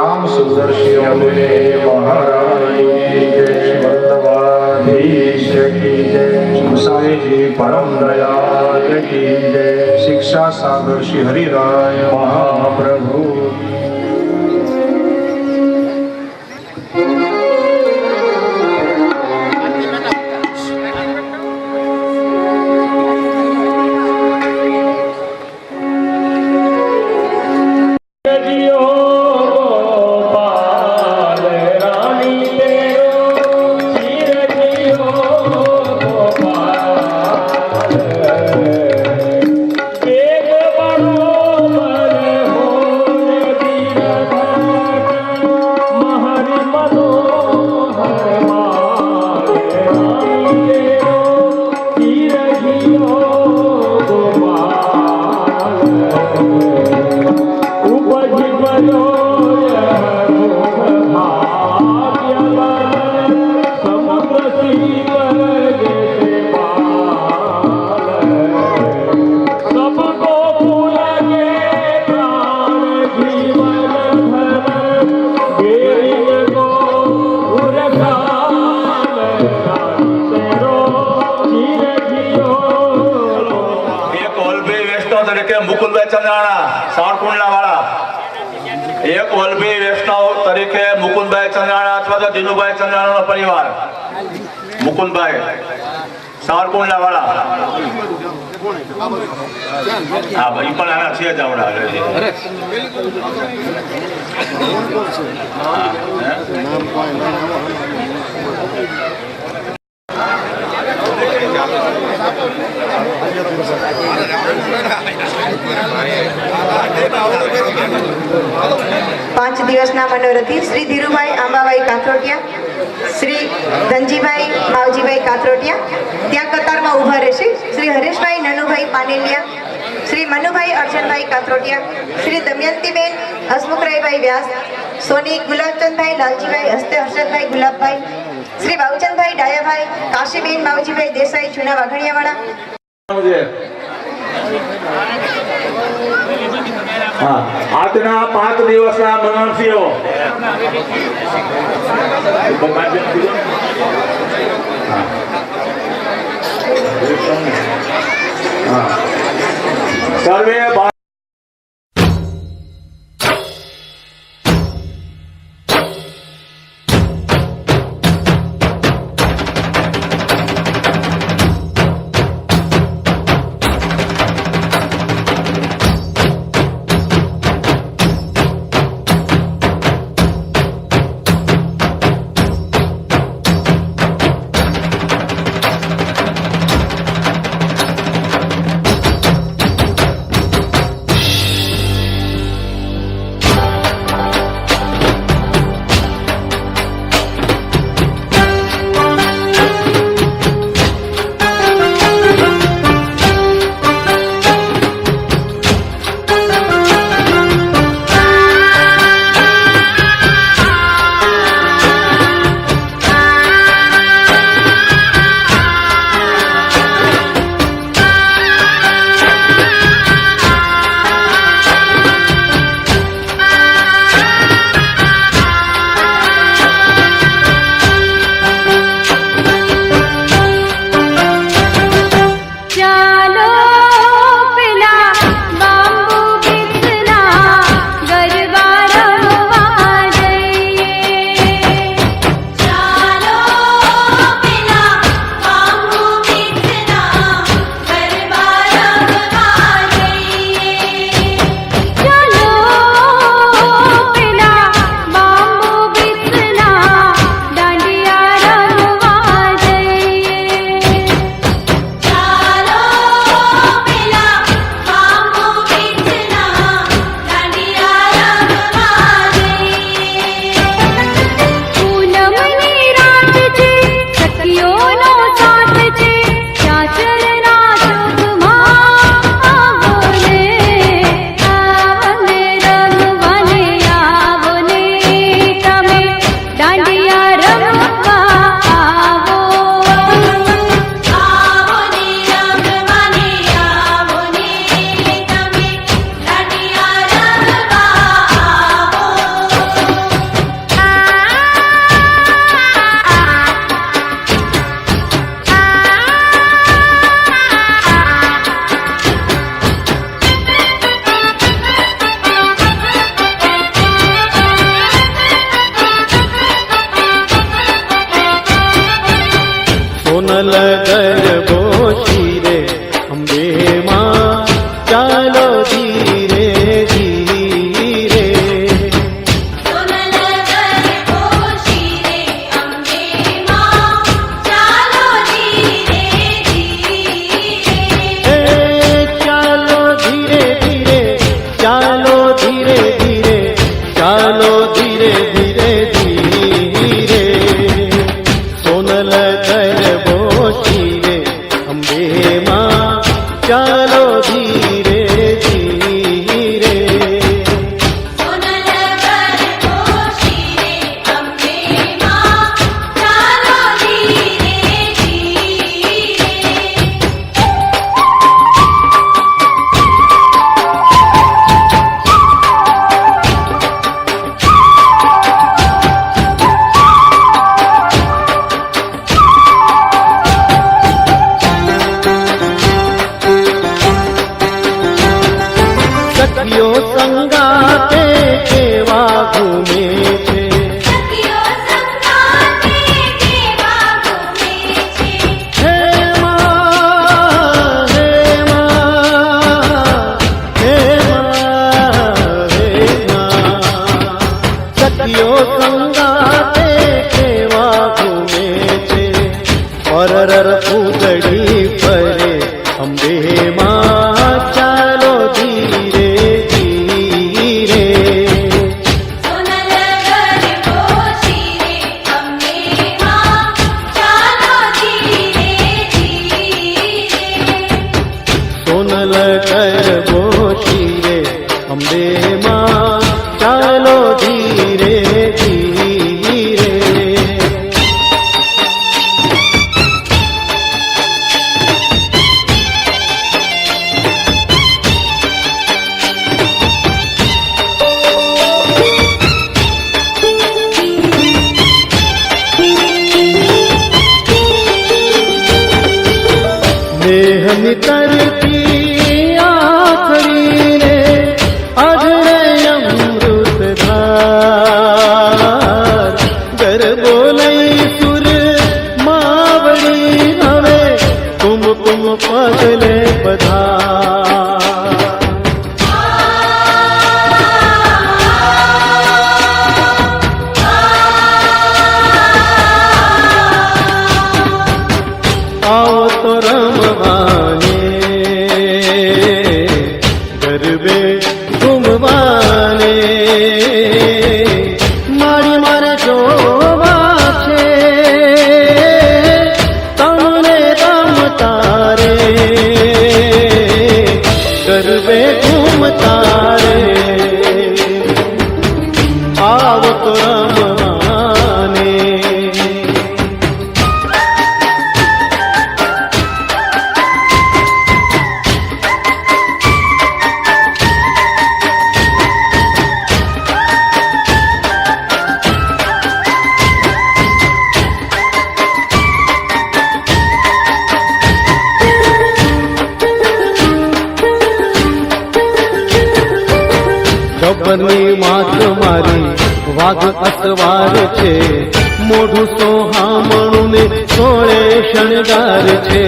श्याम सुदर्शी अमरे महाराज की जय, वल्लभाधीश की जय, गोसाई जी परम दयाल की जय, शिक्षा सागर श्री हरिराय महाप्रभु। મુકુલભાઈ ચંદ્રાણા સાવરકુંડલા વાળા, એક વલ્લભી વૈષ્ણવ તરીકે મુકુલભાઈ ચંદ્રાણા અથવા તો દિનુભાઈ ચંદ્રાણાનો પરિવાર, મુકુલભાઈ સાવરકુંડલા વાળા, હા ભાઈ પણ આના છે જ આવડા 5 દિવસના મનોરથી શ્રી ધીરુભાઈ આંબાભાઈ કાથરોટિયા, શ્રી ધનજીભાઈ માવજીભાઈ કાથરોટિયા ત્યાં કતારમાં ઊભા રહેશે. શ્રી હરેશભાઈ નનુભાઈ પાનેલિયા, શ્રી મનુભાઈ અર્જનભાઈ કાથરોટિયા, શ્રી દમયંતીબેન હસમુખરાયભાઈ વ્યાસ, સોની ગુલાબચંદભાઈ લાલજીભાઈ હસ્તે હર્ષદભાઈ ગુલાબભાઈ, શ્રી બાબુચંદભાઈ ડાયાભાઈ, કાશીબેન માવજીભાઈ દેસાઈ જૂના વાઘણિયાવાળા. આજના 5 દિવસના મનોરથીઓ સર્વે સોનલ ગરબોશી રે અંબે માં ચાલો ધીરે ધીરે. સોનલ ગરબોશી રે અંબે માં ચાલો ધીરે ધીરે. ચાલો ધીરે ધીરે, ચાલો ધીરે ધીરે, ચાલો ધીરે ધીરે ધીરે. સોનલ ગરબોશી રે અંબે માં ચાલો ધીરે ધીરે. સોનલ ગરબોશી રે અંબે માં ચાલો ધીરે સખીઓ સંગાતે કેવા ઘૂમે છે, સખીઓ સંગાતે કેવા ઘૂમે છે. હે માં, હે માં, હે માં, હે માં. સખીઓ સંગાતે કેવા ઘૂમે છે, પરર પૂતળી ફરે અંબે માં ચાલો ધીરે ધીરે. સોનલ ગરબોશી રે અંબે માં ચાલો ધીરે ધીરે. સોનલ ગરબોશી રે અંબે માં ચાલો ધીરે ધીરે. મેહની કરતી આખરી રે અઢળે અમૃત ધાર. ગરબો લઈ સુર માવડી હવે કુમકુમ પગલે પધાર. આવો તો રમવાને ગરબે ઘૂમવાને મારી મારે જોવા છે તમને રમતા રે ગરબે ઘૂમતા રે. આવો તો રમવાને. ગબ્બરની માત મારી વાઘ અસવાર છે, મોઢું સોહામણું ને સોળે શણગાર છે.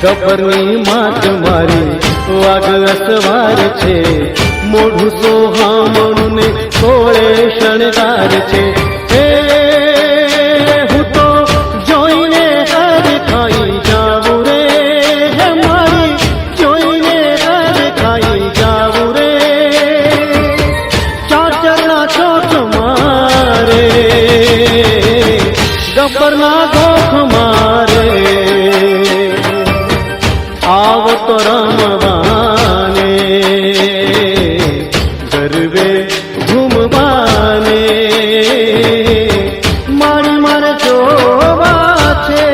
ગબ્બરની માત મારી વાઘ અસવાર છે, મોઢું સોહામણું ને સોળે શણગાર છે. હે હું તો જોઈને હરખાઈ જાવું રે, હે મારી જોઈને હરખાઈ જાવું રે. ચાચરના ચોક મારે ગબ્બરના ગોખ મારે. આવ તો રમવાને ગરબે ઘૂમવાને મારી મારે જોવા છે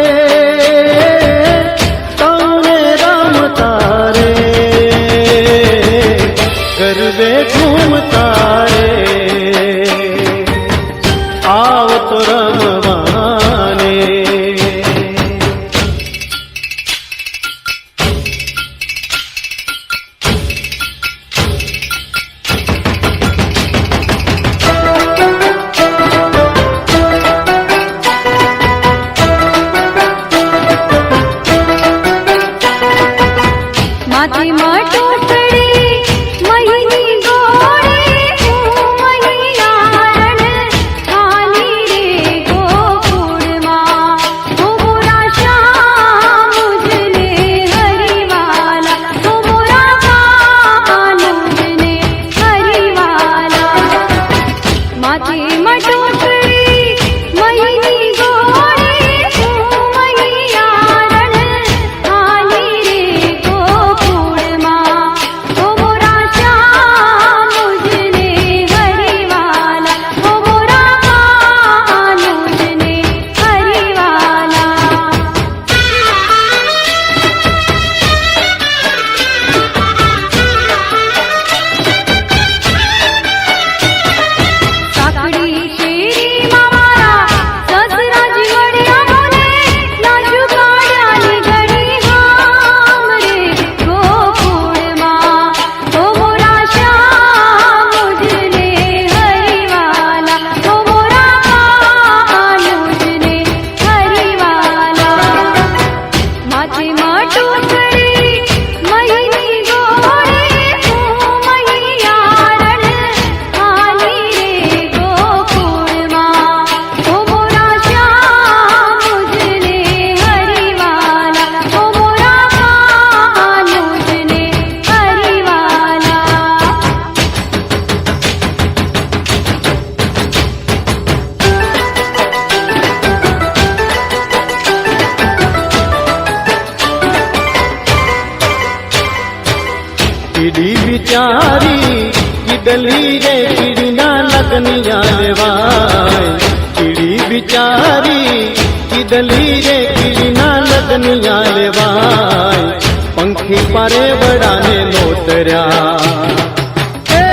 તમને રમતા રે ગરબે ઘૂમતા રે. આવ તો રમવાને. માથે મટોકરી મહીની ગોળી હું મૈયા રણ હાલી રે ગોકુળમાં ઓ મોરા શ્યામ મુજને હરિવાલા ઓ મોરા કાનુજને હરિવાલા સાકડી શેરી મારા સસરાજી વડ્યા મને લાજુ કાઢ્યાની ઘડી હામ રે ગોકુળમાં ઓ મોરા શ્યામ મુજને હરિવાલા ઓ મોરા કાનુજને હરિવાલા માથે મટોકરી મહીની ગોળી હું મૈયા રણ હાલી રે ગોકુળમાં ઓ મોરા શ્યામ મુજને હરિવાલા ઓ મોરા કાનુજને હરિવાલા કીડી બિચારી કીડલી રે કીડીના લગનિયા લેવાય કીડી બિચારી કીડલી રે કીડીના લગનિયા લેવાય પંખી પારે બડાને નોતર્યા એ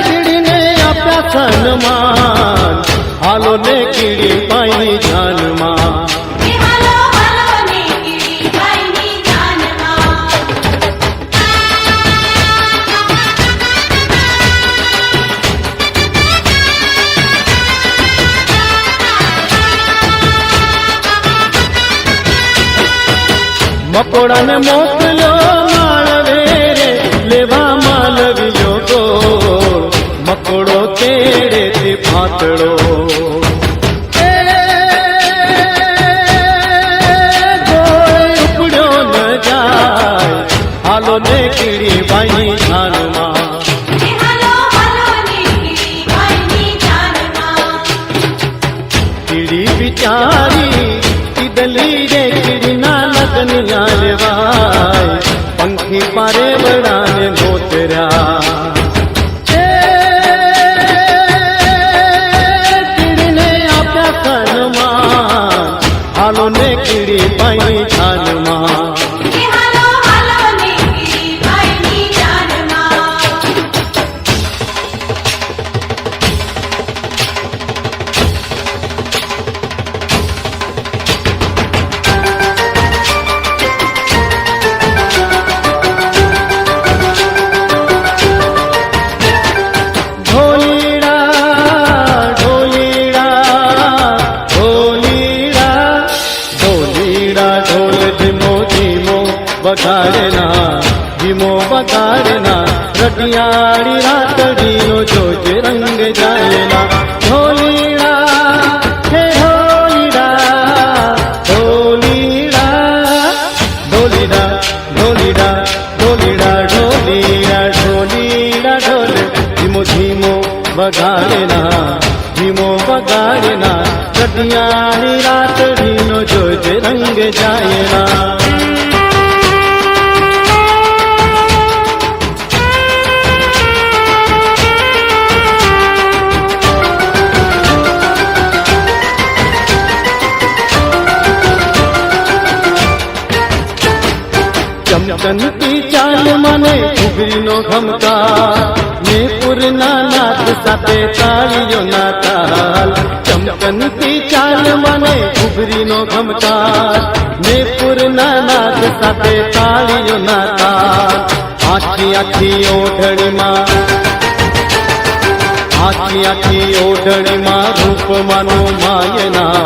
કીડીને આપ્યા સન્માન હાલો ને કીડી પાઈ જાનમાં કે હાલો હાલો ને કીડી ભાઈની જાનમાં મકોડાને મોકલ્યો માળવે રે લેવા માલવ્યો ગો મકોડો તેડેથી ફાતળો એ ગોળ ઉપડ્યો ન જાય હાલો ને કીડી બાઈની જાનમાં કે હાલો હાલો ને કીડી ભાઈની જાનમાં કીડી બિચારી કીડલી રે કીડીના લગનિયા લેવાય પંખી પારે બડાને નોતર્યા એ કીડીને આપ્યા સન્માન હાલો ને કીડી પાઈ જાનમાં કે હાલો હાલો ને કીડી ભાઈની જાનમાં ઢોલીડા ઢોલીડા ઢોલીડા ઢોલીડા ઢોલ ધીમો ધીમો વગાડના ધીમો વગાડના રટિયાળી રાતડીનો જોજ રંગ જાયના ઢોલીડા હે ઢોલીડા ઢોલીડા ઢોલીડા ઢોલીડા ઢોલીડા ઢોલીડા ઢોલીડા ઢોલ ધીમો ધીમો વગાડના ધીમો વગાડના રટિયાળી રાતડીનો જોજ રંગ જાયના ચમકનતી ચાલ મને ઘૂઘરીનો ઘમકાર ને પૂરના નાદ સાથે તાળીઓના તાલ ચમકનતી ચાલ મને ઘૂઘરીનો ઘમકાર ને પૂરના નાદ સાથે તાળીઓના તાલ આખી આખી ઓઢણીમાં આખી આખી ઓઢણીમાં રૂપમાનું માયના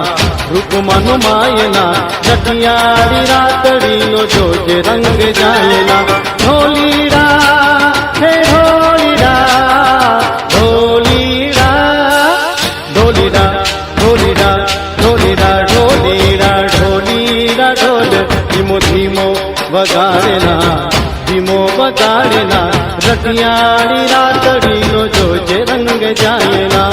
રૂપમાનું માયના રટિયાળી રાતડીનો જોજ રંગ જાયના ઢોલીડા હે ઢોલીડા ઢોલીડા ઢોલીડા ઢોલીડા ઢોલીડા ઢોલીડા ઢોલીડા ઢોલ ધીમો ધીમો વગાડેના ધીમો વગાડેના રટિયાળી રાતડીનો જાય ના.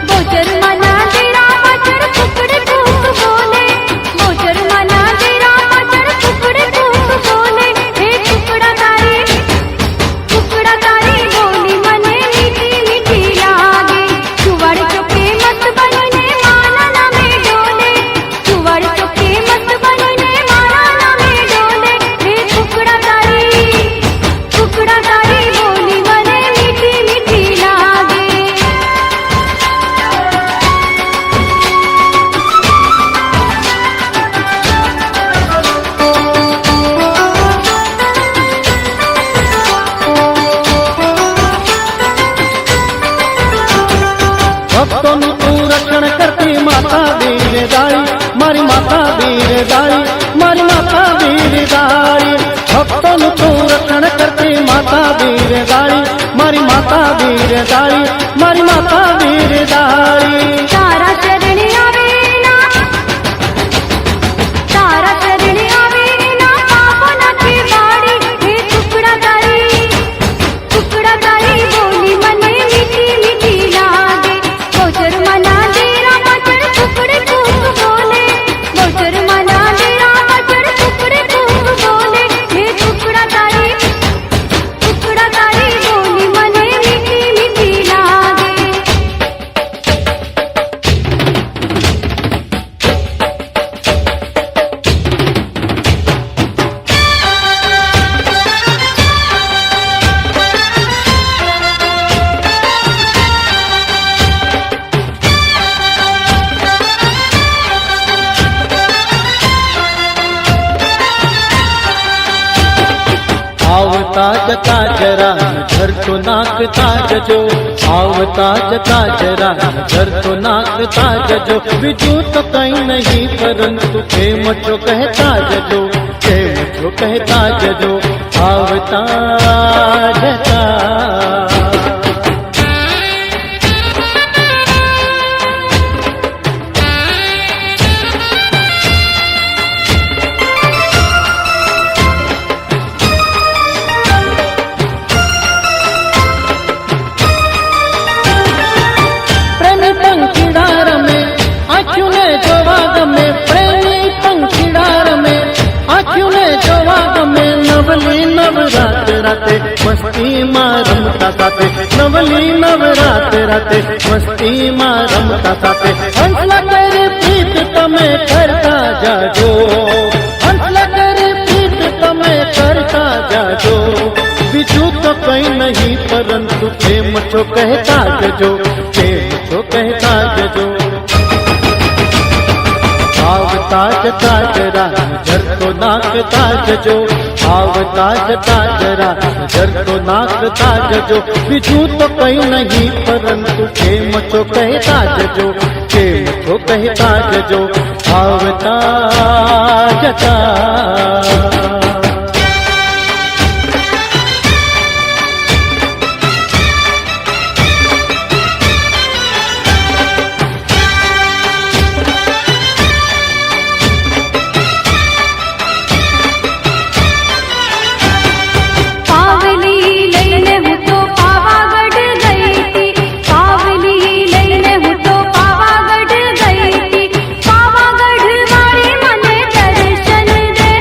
गोचर मना तेरा मचर टुकड़े टूक बोले गोचर मना तेरा मचर टुकड़े टूक बोले हे टुकड़ा तारी बोली मने मीठी मीठी लागे चुवाड़ चुके मत बने माना ना में डोले चुवाड़ चुके मत बने माना ना में डोले हे टुकड़ा तारी बोली मने मीठी मीठी लागे. ભક્તોનું તું રક્ષણ કરતી માતા વીરદાળી મારી માતા વીરદાળી મારી માતા વીરદાળી. ભક્તોનું તું રક્ષણ કરતી માતા વીરદાળી મારી માતા વીરદાળી મારી માતા વીરદાળી. तारा चरण आवे ना पापो नाथे बाड़ी हे टुकड़ा तारी बोली मने मीठी मीठी लागे गोचर मना तेरा मचर टुकड़े टूक बोले गोचर मना तेरा मचर टुकड़े टूक बोले हे टुकड़ा तारी बोली मने मीठी मीठी लागे. આવતા જતા જરા નજર તો નાખતા જજો આવતા જતા જરા નજર તો નાખતા જજો બીજું તો કઈ નહીં પરંતુ કેમ છો કહેતા જજો કેમ છો કહેતા જજો આવતા જતા. પ્રેમી પંખીડા રમે આંખીઓને જોવા ગમે પ્રેમી પંખીડા રમે આંખીઓને જોવા ગમે નવલી નવરાત રાતે મસ્તીમાં રમતા સાથે નવલી નવરાત રાતે મસ્તીમાં રમતા સાથે. હંસલા કરી પ્રીત તમે કરતા જાજો હંસલા કરી પ્રીત તમે કરતા જાજો બીજું તો કઈ નહીં પરંતુ પ્રેમ છો કહેતા જજો પ્રેમ છો કહેતા જજો. આવતા જતા જરા નજર તો નાખતા જજો આવતા જતા જરા નજર તો નાખતા જજો બીજું તો કઈ નહીં પરંતુ પ્રેમ છો કહેતા જજો પ્રેમ છો કહેતા જજો આવતા જતા. पावली लईने हूँ तो पावागढ़ गई थी पावली लईने हूँ तो पावागढ़ गई थी पावागढ़ वाली मने दर्शन दे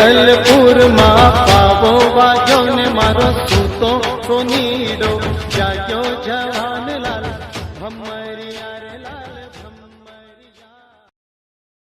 જેતલપુરમાં પાવો વાગ્યો ને મારો સૂતો સોનીડો જાગ્યો જવા